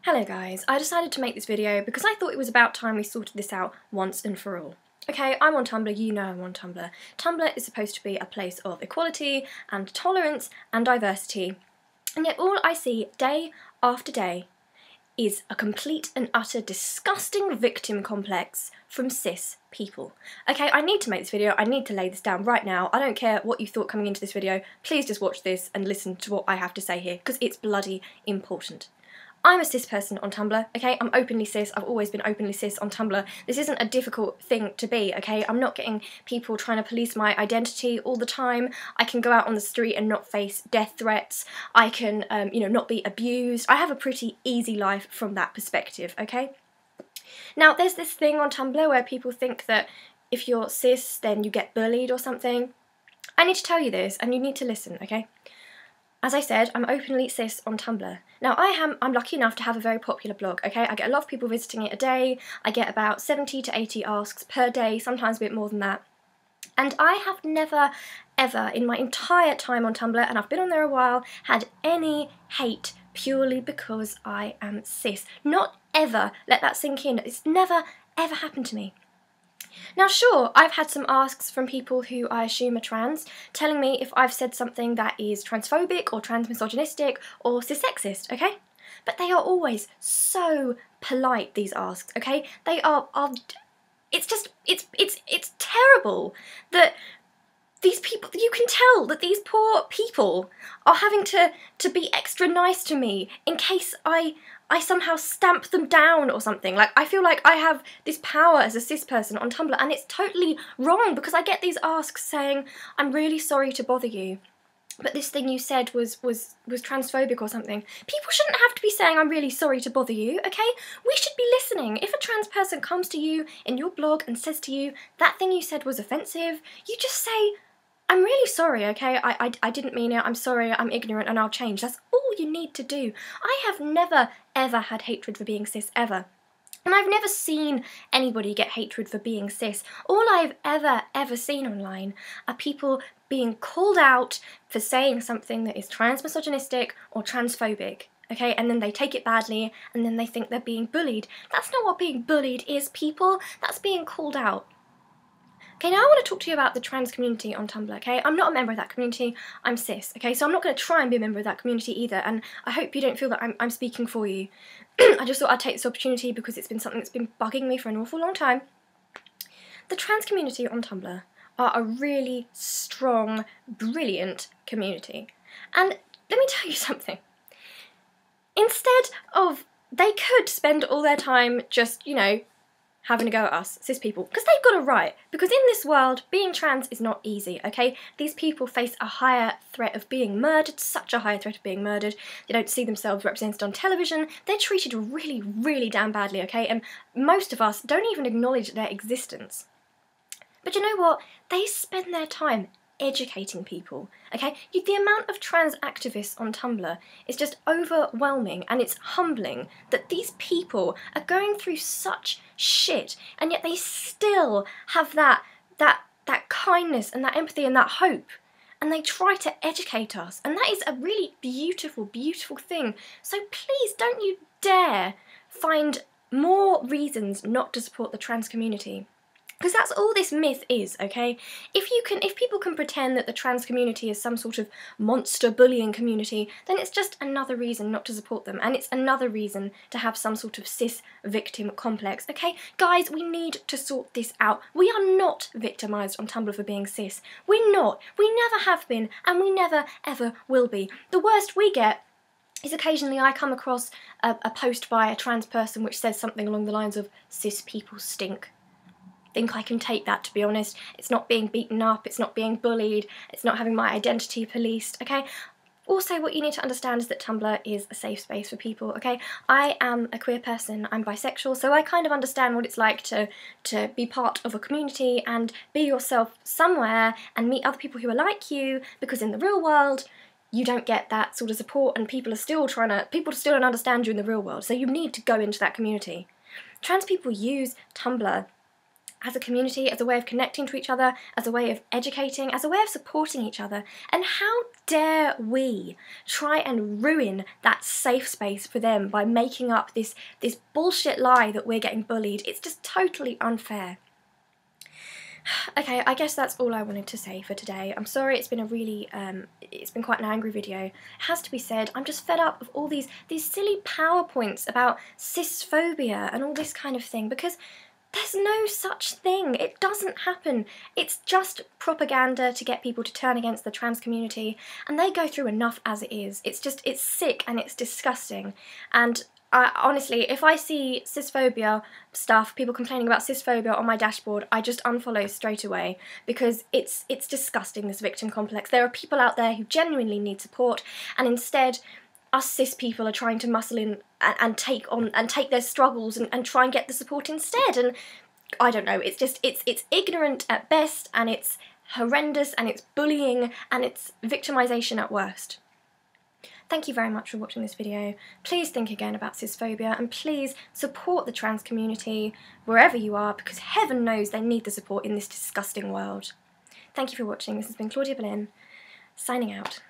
Hello guys, I decided to make this video because I thought it was about time we sorted this out once and for all. Okay, I'm on Tumblr, you know I'm on Tumblr. Tumblr is supposed to be a place of equality and tolerance and diversity, and yet all I see day after day is a complete and utter disgusting victim complex from cis people. Okay, I need to make this video, I need to lay this down right now. I don't care what you thought coming into this video, please just watch this and listen to what I have to say here, because it's bloody important. I'm a cis person on Tumblr, okay? I'm openly cis, I've always been openly cis on Tumblr. This isn't a difficult thing to be, okay? I'm not getting people trying to police my identity all the time. I can go out on the street and not face death threats. I can, not be abused. I have a pretty easy life from that perspective, okay? Now, there's this thing on Tumblr where people think that if you're cis, then you get bullied or something. I need to tell you this, and you need to listen, okay? As I said, I'm openly cis on Tumblr. Now I'm lucky enough to have a very popular blog, okay? I get a lot of people visiting it a day, I get about 70 to 80 asks per day, sometimes a bit more than that. And I have never, ever, in my entire time on Tumblr, and I've been on there a while, had any hate purely because I am cis. Not ever, let that sink in, it's never, ever happened to me. Now sure, I've had some asks from people who I assume are trans, telling me if I've said something that is transphobic or transmisogynistic or cissexist, okay? But they are always so polite, these asks, okay? They are it's just, it's terrible that these people, you can tell that these poor people are having to be extra nice to me in case I somehow stamp them down or something. Like, I feel like I have this power as a cis person on Tumblr, and it's totally wrong because I get these asks saying, I'm really sorry to bother you, but this thing you said was transphobic or something. People shouldn't have to be saying, I'm really sorry to bother you, okay? We should be listening. If a trans person comes to you in your blog and says to you, that thing you said was offensive, you just say, I'm really sorry, okay? I didn't mean it, I'm sorry, I'm ignorant and I'll change. That's all you need to do. I have never, ever had hatred for being cis, ever. And I've never seen anybody get hatred for being cis. All I've ever seen online are people being called out for saying something that is transmisogynistic or transphobic. Okay, and then they take it badly and then they think they're being bullied. That's not what being bullied is, people. That's being called out. Okay, now I want to talk to you about the trans community on Tumblr, okay? I'm not a member of that community, I'm cis, okay? So I'm not going to try and be a member of that community either, and I hope you don't feel that I'm speaking for you. I just thought I'd take this opportunity because it's been something that's been bugging me for an awful long time. The trans community on Tumblr are a really strong, brilliant community. And let me tell you something. Instead of, they could spend all their time just, having a go at us, cis people, because they've got it right. Because in this world, being trans is not easy, okay? These people face a higher threat of being murdered, such a higher threat of being murdered. They don't see themselves represented on television. They're treated really, really damn badly, okay? And most of us don't even acknowledge their existence. But you know what? They spend their time educating people, okay? The amount of trans activists on Tumblr is just overwhelming, and it's humbling that these people are going through such shit and yet they still have that kindness and that empathy and that hope, and they try to educate us, and that is a really beautiful, beautiful thing. So please don't you dare find more reasons not to support the trans community. Because that's all this myth is, okay? If people can pretend that the trans community is some sort of monster bullying community, then it's just another reason not to support them, and it's another reason to have some sort of cis victim complex, okay? Guys, we need to sort this out. We are not victimised on Tumblr for being cis. We're not. We never have been, and we never, ever will be. The worst we get is occasionally I come across a post by a trans person which says something along the lines of, cis people stink. Think I can take that, to be honest. It's not being beaten up, it's not being bullied, it's not having my identity policed, okay? Also, what you need to understand is that Tumblr is a safe space for people, okay? I am a queer person, I'm bisexual, so I kind of understand what it's like to be part of a community and be yourself somewhere and meet other people who are like you, because in the real world, you don't get that sort of support, and people still don't understand you in the real world, so you need to go into that community. Trans people use Tumblr as a community, as a way of connecting to each other, as a way of educating, as a way of supporting each other. And how dare we try and ruin that safe space for them by making up this bullshit lie that we're getting bullied. It's just totally unfair. Okay, I guess that's all I wanted to say for today. I'm sorry it's been a really, it's been quite an angry video. It has to be said, I'm just fed up of all these silly PowerPoints about cisphobia and all this kind of thing, because there's no such thing. It doesn't happen. It's just propaganda to get people to turn against the trans community, and they go through enough as it is. It's sick and it's disgusting. And honestly, if I see cisphobia stuff, people complaining about cisphobia on my dashboard, I just unfollow straight away, because it's disgusting, this victim complex. There are people out there who genuinely need support, and instead us cis people are trying to muscle in and take their struggles and try and get the support instead. And I don't know, it's ignorant at best, and it's horrendous, and it's bullying, and it's victimization at worst. Thank you very much for watching this video. Please think again about cisphobia, and please support the trans community wherever you are, because heaven knows they need the support in this disgusting world. Thank you for watching. This has been Claudia Boleyn, signing out.